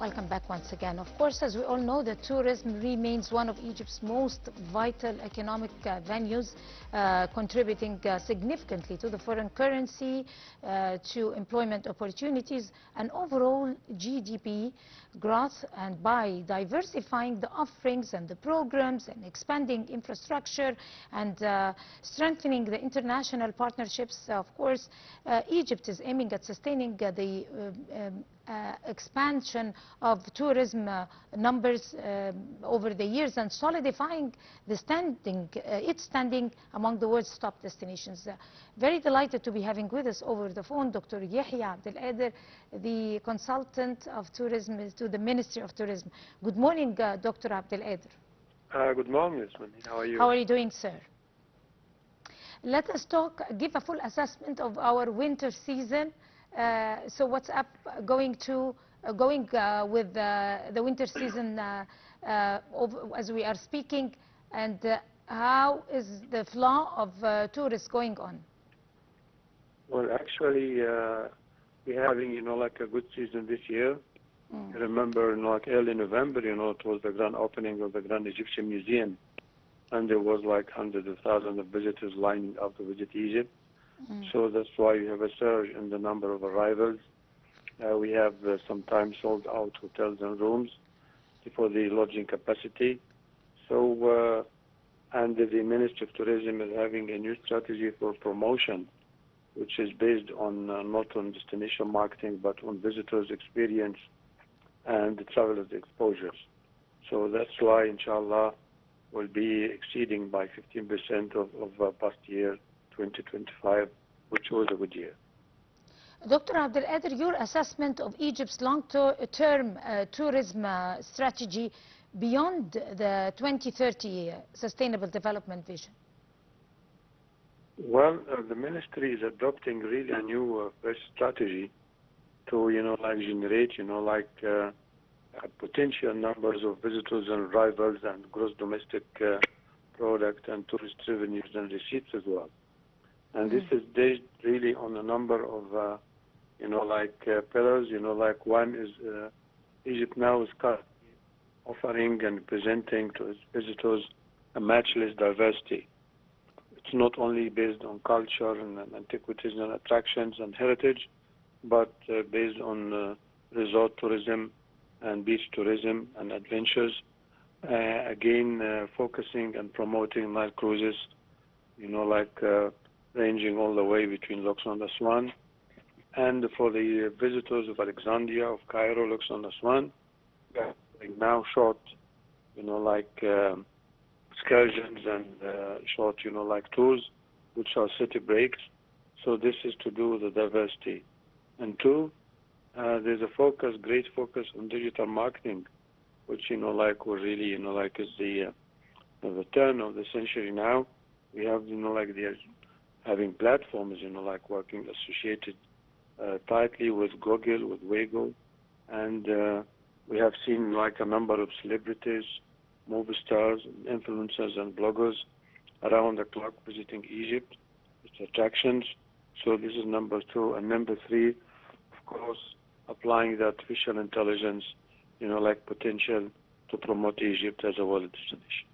Welcome back once again. Of course, as we all know, that tourism remains one of Egypt's most vital economic venues, contributing significantly to the foreign currency, to employment opportunities, and overall GDP growth. And by diversifying the offerings and the programs and expanding infrastructure and strengthening the international partnerships, of course, Egypt is aiming at sustaining the expansion of tourism numbers over the years and solidifying the its standing among the world's top destinations. Very delighted to be having with us over the phone Dr. Yehia Abdul, the consultant of tourism to the Ministry of Tourism. Good morning, Dr. Abdul. Good morning, Ms. Mani. How are you? How are you doing, sir? Let us give a full assessment of our winter season. So what's up going with the winter season as we are speaking, and how is the flow of tourists going on? Well, actually, we're having, like a good season this year. You remember, like early November, it was the grand opening of the Grand Egyptian Museum, and there was like hundreds of thousands of visitors lining up to visit Egypt. So that's why you have a surge in the number of arrivals. We have sometimes sold out hotels and rooms for the lodging capacity. So, and the Ministry of Tourism is having a new strategy for promotion, which is based on not on destination marketing, but on visitors' experience and the travelers' exposures. So that's why, inshallah, we'll be exceeding by 15% of past year, 2025, which was a good year. Dr. Abdul, your assessment of Egypt's long-term tourism strategy beyond the 2030 Sustainable Development Vision? Well, the ministry is adopting really a new fresh strategy to, generate, potential numbers of visitors and arrivals and gross domestic product and tourist revenues and receipts as well. And this is based really on a number of, pillars. One is Egypt now is offering and presenting to its visitors a matchless diversity. It's not only based on culture and antiquities and attractions and heritage, but based on resort tourism and beach tourism and adventures. Again, focusing and promoting Nile cruises, ranging all the way between Luxor and Aswan. And for the visitors of Alexandria, of Cairo, Luxor and Aswan, we now short, excursions and short, tours, which are city breaks. So this is to do with the diversity. And two, there's a great focus on digital marketing, which, we're really, is the turn of the century now. We have, they're having platforms, working associated tightly with Google, with Waygo, and we have seen a number of celebrities, movie stars, influencers, and bloggers around the clock visiting Egypt, its attractions. So this is number two. And number three, of course, applying the artificial intelligence, potential to promote Egypt as a world destination.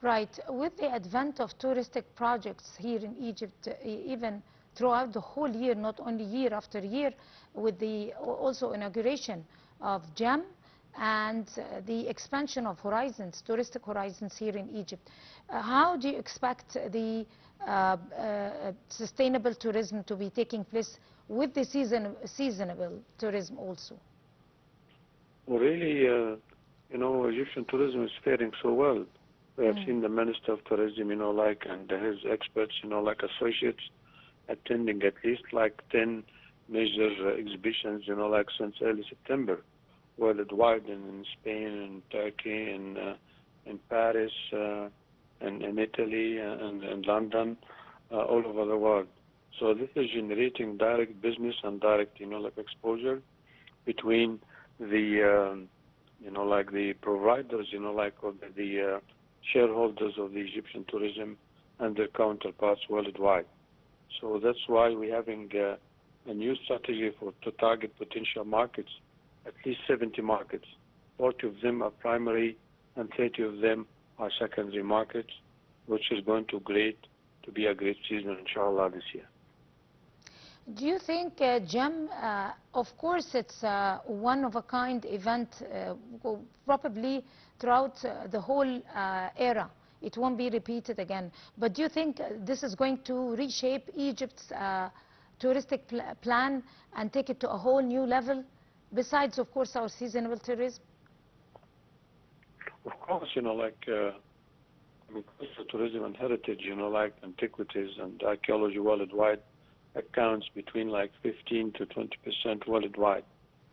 Right. With the advent of touristic projects here in Egypt, even throughout the whole year, not only year after year, with the also inauguration of GEM and the expansion of horizons, touristic horizons here in Egypt, how do you expect the sustainable tourism to be taking place with the seasonable tourism also? Well, really, Egyptian tourism is faring so well. We have seen the Minister of Tourism, and his experts, associates, attending at least 10 major exhibitions, since early September, worldwide, in Spain, in Turkey, in Paris, and in Italy, and in London, all over the world. So this is generating direct business and direct, exposure between the, the providers, or the shareholders of the Egyptian tourism and their counterparts worldwide. So that's why we're having a new strategy to target potential markets at least 70 markets. 40 of them are primary and 30 of them are secondary markets, which is going to be a great season, inshallah, this year. Do you think, Jem, of course it's a one-of-a-kind event, probably throughout the whole era. It won't be repeated again. But do you think this is going to reshape Egypt's touristic plan and take it to a whole new level, besides, of course, our seasonal tourism? Of course, coastal tourism and heritage, like antiquities and archaeology worldwide accounts between 15 to 20% worldwide.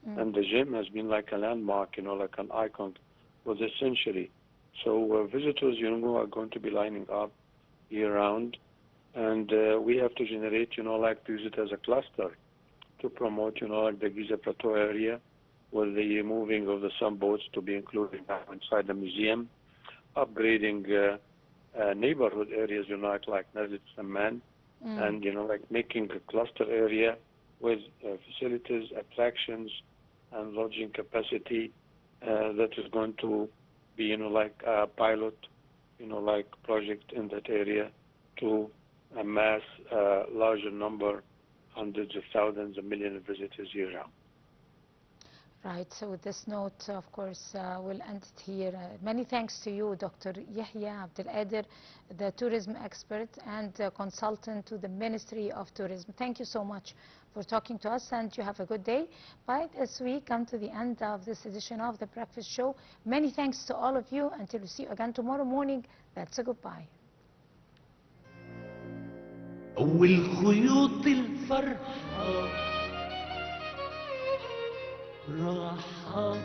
And the gym has been like a landmark, like an icon for this century. So visitors, are going to be lining up year-round, and we have to generate, use it as a cluster to promote, the Giza Plateau area, with the moving of the sun boats to be included inside the museum, upgrading neighborhood areas, like Nazit Saman, and, making a cluster area with facilities, attractions, and lodging capacity that is going to be, a pilot, project in that area to amass a larger number, hundreds of thousands of millions of visitors year-round. Right, so with this note, of course, we'll end it here. Many thanks to you, Dr. Yehia Abdul, the tourism expert and consultant to the Ministry of Tourism. Thank you so much for talking to us, and you have a good day. Bye. As we come to the end of this edition of The Breakfast Show, many thanks to all of you. Until we see you again tomorrow morning, that's a goodbye. أول خيوط الفرحة راحة